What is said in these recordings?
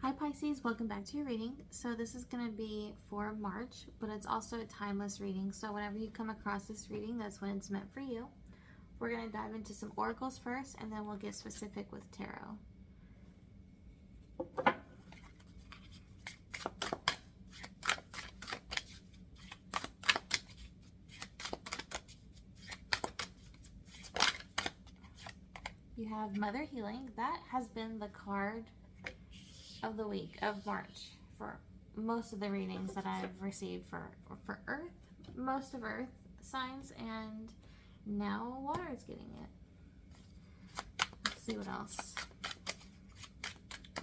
Hi Pisces, welcome back to your reading. So this is going to be for March, but it's also a timeless reading. So whenever you come across this reading, that's when it's meant for you. We're going to dive into some oracles first, and then we'll get specific with tarot. You have Mother Healing. That has been the card of the week of March for most of the readings that I've received for Earth, most of Earth signs, and now Water is getting it. Let's see what else.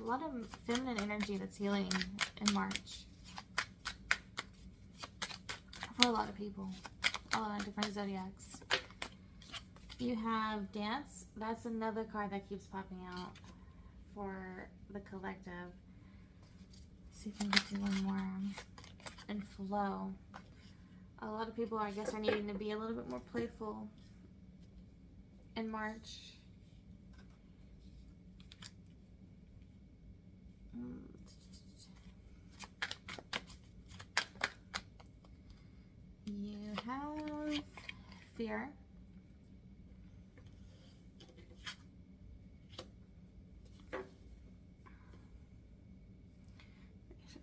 A lot of feminine energy that's healing in March for a lot of people, a lot of different zodiacs. You have Dance. That's another card that keeps popping out for the collective. Let's see if I can get you one more. And Flow. A lot of people, I guess, are needing to be a little bit more playful in March. You have Fear.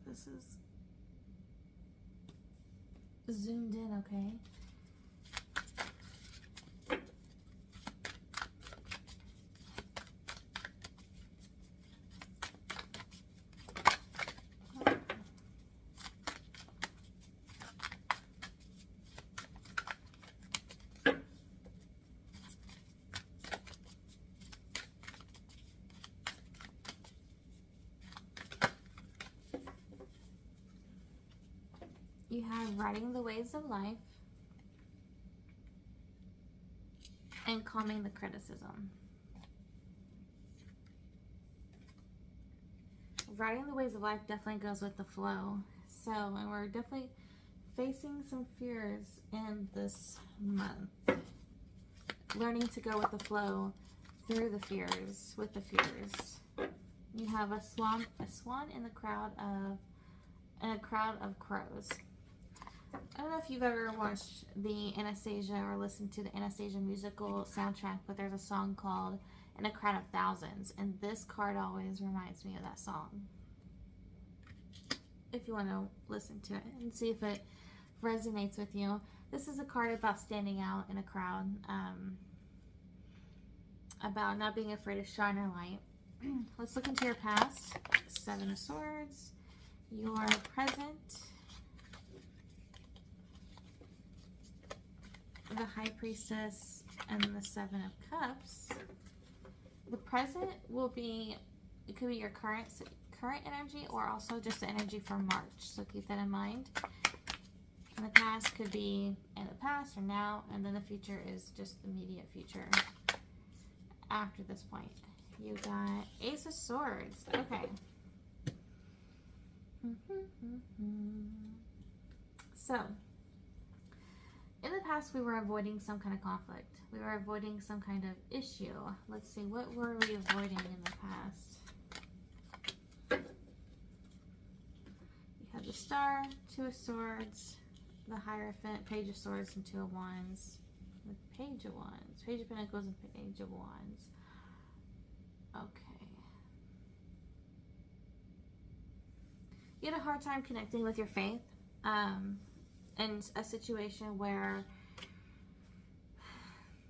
This is zoomed in, okay? You have Riding the Waves of Life and Calming the Criticism. Riding the Waves of Life definitely goes with the flow. So, and we're definitely facing some fears in this month. Learning to go with the flow through the fears, with the fears. You have a swan in the crowd of, in a crowd of crows. I don't know if you've ever watched the Anastasia or listened to the Anastasia musical soundtrack, but there's a song called In a Crowd of Thousands, and this card always reminds me of that song. If you want to listen to it and see if it resonates with you. This is a card about standing out in a crowd, about not being afraid to shine a light. Let's look into your past. Seven of Swords, your present, the High Priestess, and the Seven of Cups. The present will be, it could be your current energy, or also just the energy from March, so keep that in mind. And the past could be in the past or now, and then the future is just the immediate future after this point. You got Ace of Swords. Okay. So, in the past, we were avoiding some kind of conflict. We were avoiding some kind of issue. Let's see, what were we avoiding in the past? You have the Star, Two of Swords, the Hierophant, Page of Swords, and Two of Wands. The Page of Wands, Page of Pentacles, and Page of Wands. Okay. You had a hard time connecting with your faith. In a situation where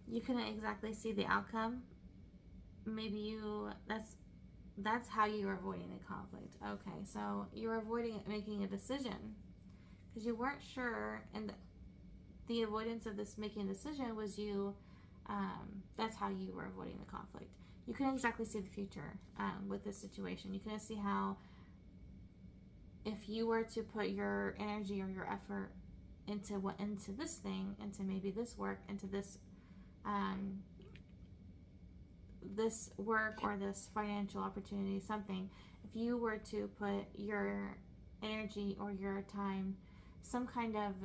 you couldn't exactly see the outcome. Maybe that's how you were avoiding the conflict. Okay, so you were avoiding making a decision because you weren't sure, and the avoidance of this making a decision was you, that's how you were avoiding the conflict. You couldn't exactly see the future with this situation. You couldn't see how, if you were to put your energy or your effort into this thing, into maybe this work, into this this work or this financial opportunity, something, if you were to put your energy or your time, some kind of,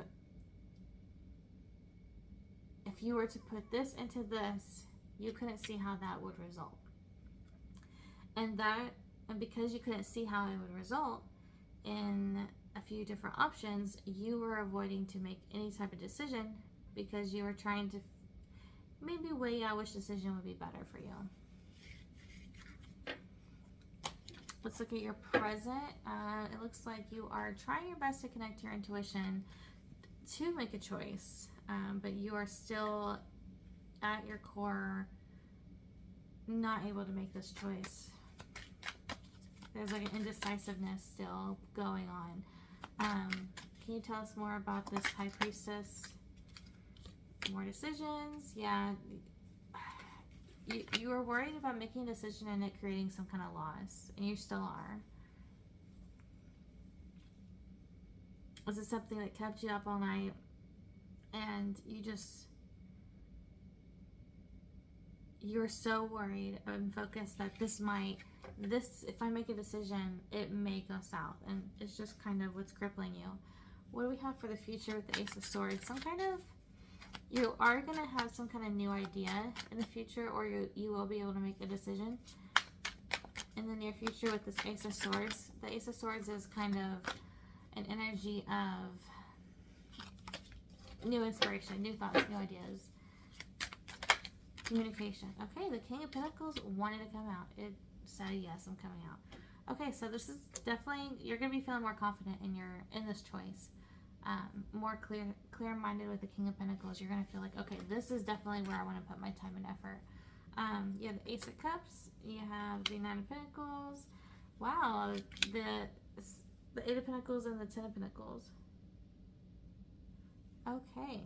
if you were to put this into this, you couldn't see how that would result. And that And because you couldn't see how it would result in a few different options, you were avoiding to make any type of decision because you were trying to maybe weigh out which decision would be better for you. Let's look at your present. It looks like you are trying your best to connect to your intuition to make a choice, but you are still at your core not able to make this choice. There's like an indecisiveness still going on. Can you tell us more about this High Priestess? More decisions? Yeah. You were worried about making a decision and it creating some kind of loss, and you still are. Was it something that kept you up all night and you were so worried and focused that this, if I make a decision, it may go south, and it's just kind of what's crippling you. What do we have for the future with the Ace of Swords? You are going to have some kind of new idea in the future, or you will be able to make a decision in the near future with this Ace of Swords. The Ace of Swords is kind of an energy of new inspiration, new thoughts, new ideas, communication. Okay, the King of Pentacles wanted to come out. It said, yes, I'm coming out. Okay, so this is definitely, you're going to be feeling more confident in this choice. More clear-minded with the King of Pentacles. You're going to feel like, okay, this is definitely where I want to put my time and effort. You have the Ace of Cups. You have the Nine of Pentacles. Wow, the Eight of Pentacles and the Ten of Pentacles. Okay.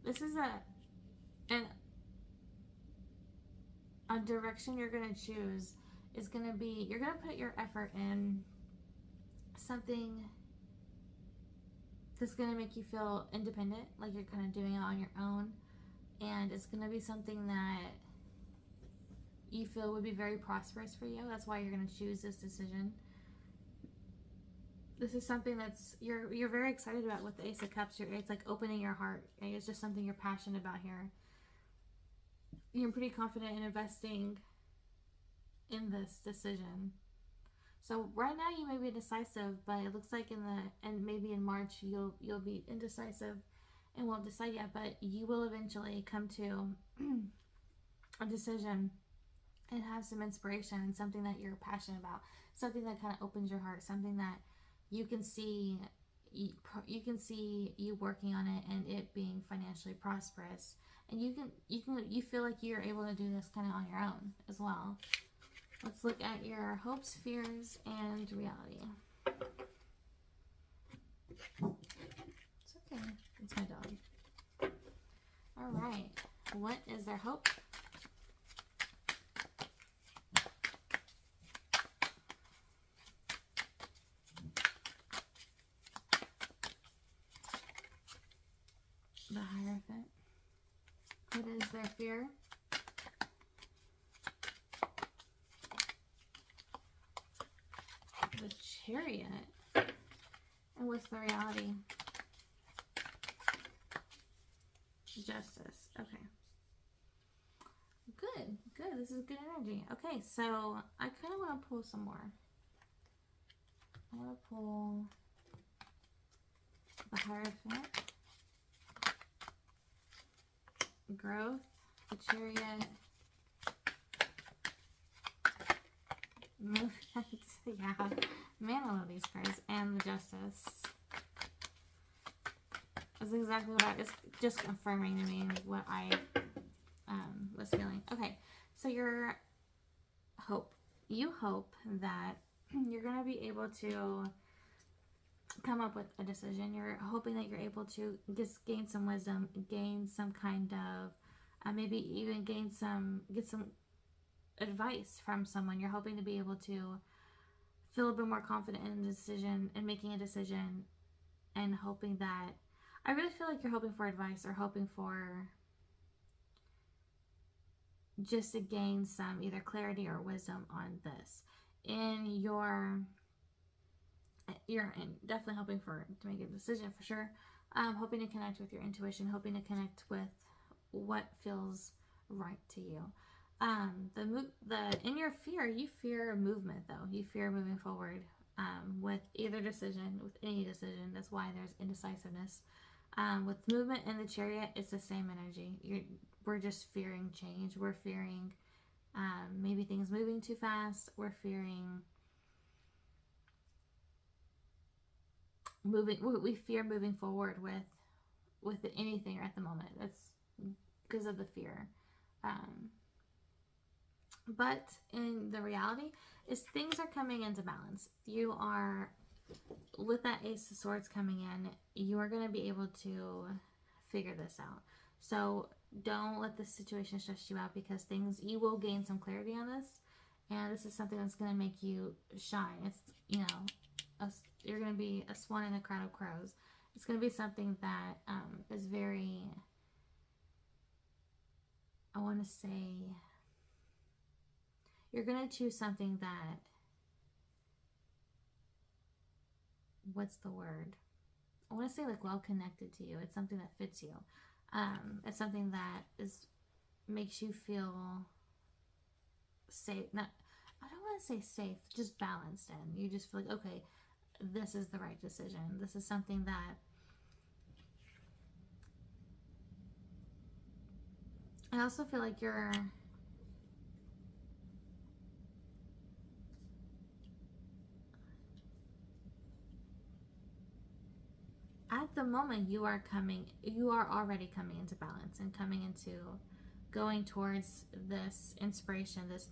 This is a direction you're going to choose is going to be, you're going to put your effort in something that's going to make you feel independent, like you're kind of doing it on your own, and it's going to be something that you feel would be very prosperous for you. That's why you're going to choose this decision. This is something that's you're very excited about with the Ace of Cups. It's like opening your heart. It's just something you're passionate about here. You're pretty confident in investing in this decision. So right now you may be indecisive, but it looks like maybe in March you'll be indecisive and won't decide yet, but you will eventually come to a decision and have some inspiration and something that you're passionate about, something that kind of opens your heart, something that you can see you working on it and it being financially prosperous, and you feel like you're able to do this kind of on your own as well. Let's look at your hopes, fears, and reality. It's okay. It's my dog. All right. What is their hope? The Hierophant. What is their fear? The Chariot. And what's the reality? Justice. Okay. Good. Good. This is good energy. Okay, so I kind of want to pull some more. I want to pull the Hierophant, Growth, the Chariot, Movement. Yeah, man, I love these cards, and the Justice. That's exactly what it's just confirming to me what I was feeling. Okay, so your hope. You hope that you're going to be able to come up with a decision. You're hoping that you're able to just gain some wisdom, gain some kind of, maybe even get some advice from someone. You're hoping to be able to feel a bit more confident in a decision and making a decision, and hoping that, I really feel like you're hoping for advice or hoping for just to gain some either clarity or wisdom on this. You're definitely hoping to make a decision for sure. Hoping to connect with your intuition, hoping to connect with what feels right to you. In your fear, you fear movement though. You fear moving forward with either decision, with any decision. That's why there's indecisiveness. With movement and the Chariot, it's the same energy. We're just fearing change. We're fearing maybe things moving too fast. We're fearing we fear moving forward with anything at the moment. That's because of the fear. But in the reality is things are coming into balance. You are, with that Ace of Swords coming in, you are going to be able to figure this out. So don't let this situation stress you out, because you will gain some clarity on this. And this is something that's going to make you shine. It's, you're going to be a swan in a crowd of crows. It's going to be something that is very, I want to say, you're going to choose something that, what's the word? I want to say like well connected to you. It's something that fits you. It's something that makes you feel safe. I don't want to say safe, just balanced in. You just feel like, okay, this is the right decision. This is something that I also feel like you're at the moment you are already coming into balance and coming into going towards this inspiration, this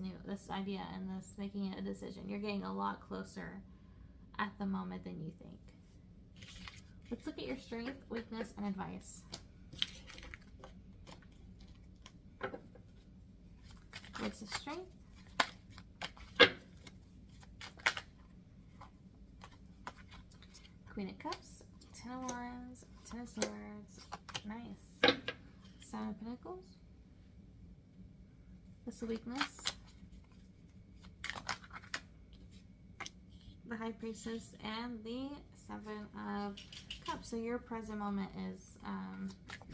idea, and this making it a decision. You're getting a lot closer at the moment than you think. Let's look at your strength, weakness, and advice. What's the strength? Queen of Cups, Ten of Wands, Ten of Swords. Nice. Seven of Pentacles. What's the weakness? The High Priestess and the Seven of Cups. So your present moment is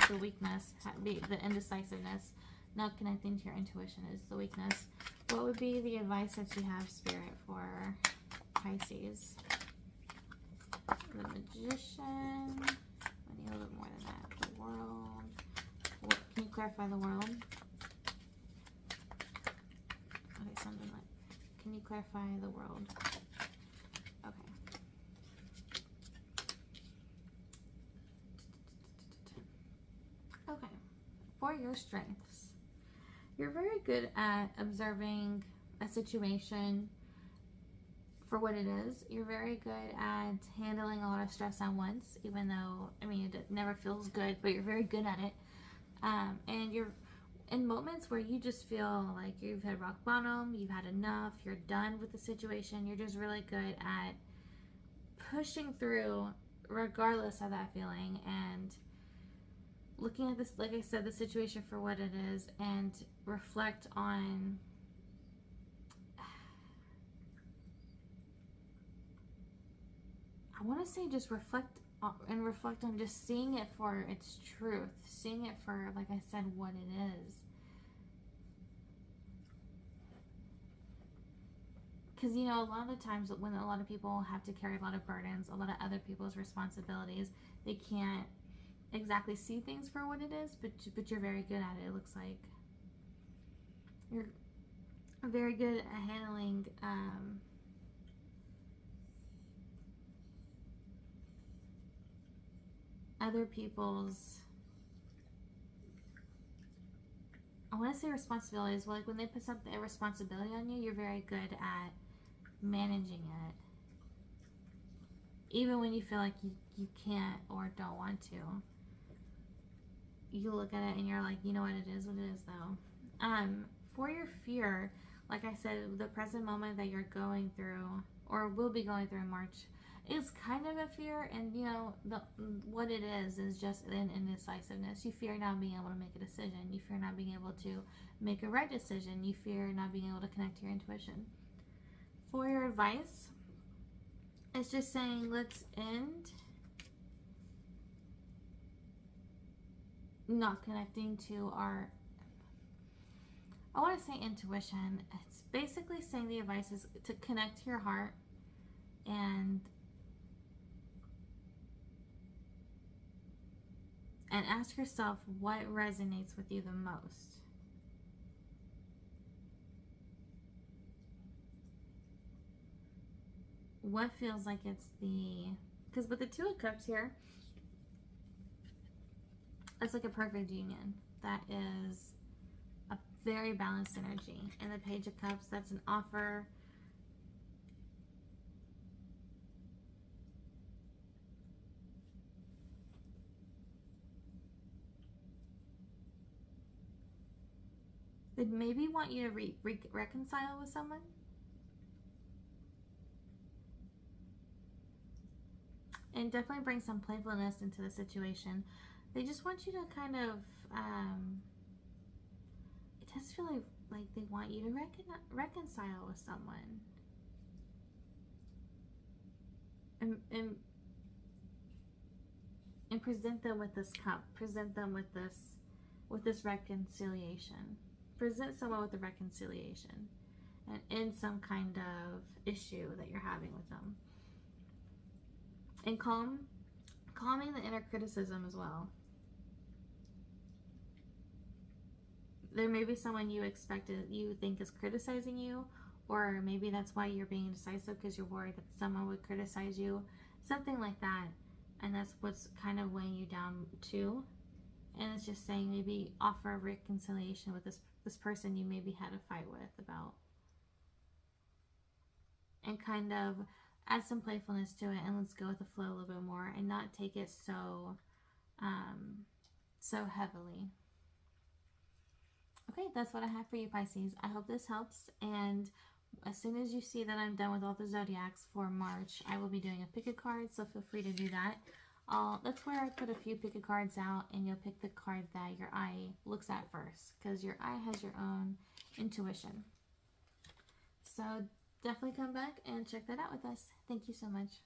the weakness, the indecisiveness. Not connecting to your intuition is the weakness. What would be the advice that you have, Spirit, for Pisces? The Magician. I need a little bit more than that. The World. Can you clarify the World? Okay, something like, can you clarify the World? Okay. Okay. For your strengths, you're very good at observing a situation for what it is. You're very good at handling a lot of stress at once, even though, I mean, it never feels good, but you're very good at it. And you're in moments where you just feel like you've hit rock bottom, you've had enough, you're done with the situation. You're just really good at pushing through regardless of that feeling, and looking at this, like I said, the situation for what it is, and reflect on I want to say just reflect on just seeing it for its truth, seeing it for, like I said, what it is. Because, you know, a lot of the times when a lot of people have to carry a lot of burdens, a lot of other people's responsibilities, they can't exactly see things for what it is, but you're very good at it. It looks like you're very good at handling other people's, I want to say responsibilities. Well, like when they put a responsibility on you, you're very good at managing it, even when you feel like you can't or don't want to. You look at it and you're like, you know what, it is what it is though. For your fear, like I said, the present moment that you're going through or will be going through in March is kind of a fear, and you know, what it is just an indecisiveness. You fear not being able to make a decision. You fear not being able to make a right decision. You fear not being able to connect to your intuition. For your advice, it's just saying, let's end not connecting to I want to say intuition. It's basically saying the advice is to connect to your heart and ask yourself what resonates with you the most. What feels like it's the, because with the Two of Cups here, it's like a perfect union. That is a very balanced energy. And the Page of Cups, that's an offer. They maybe want you to reconcile with someone. And definitely bring some playfulness into the situation. They just want you to kind of, it does feel like they want you to reconcile with someone. And present them with this cup. Present them with this reconciliation. Present someone with a reconciliation. And end some kind of issue that you're having with them. And calming the inner criticism as well. There may be someone you think is criticizing you, or maybe that's why you're being indecisive, because you're worried that someone would criticize you, something like that. And that's what's kind of weighing you down too. And it's just saying maybe offer reconciliation with this person you maybe had a fight with about, and kind of add some playfulness to it, and let's go with the flow a little bit more and not take it so heavily. Okay, that's what I have for you, Pisces. I hope this helps, and as soon as you see that I'm done with all the zodiacs for March, I will be doing a pick a card, so feel free to do that. That's where I put a few pick a cards out, and you'll pick the card that your eye looks at first, because your eye has your own intuition. So definitely come back and check that out with us. Thank you so much.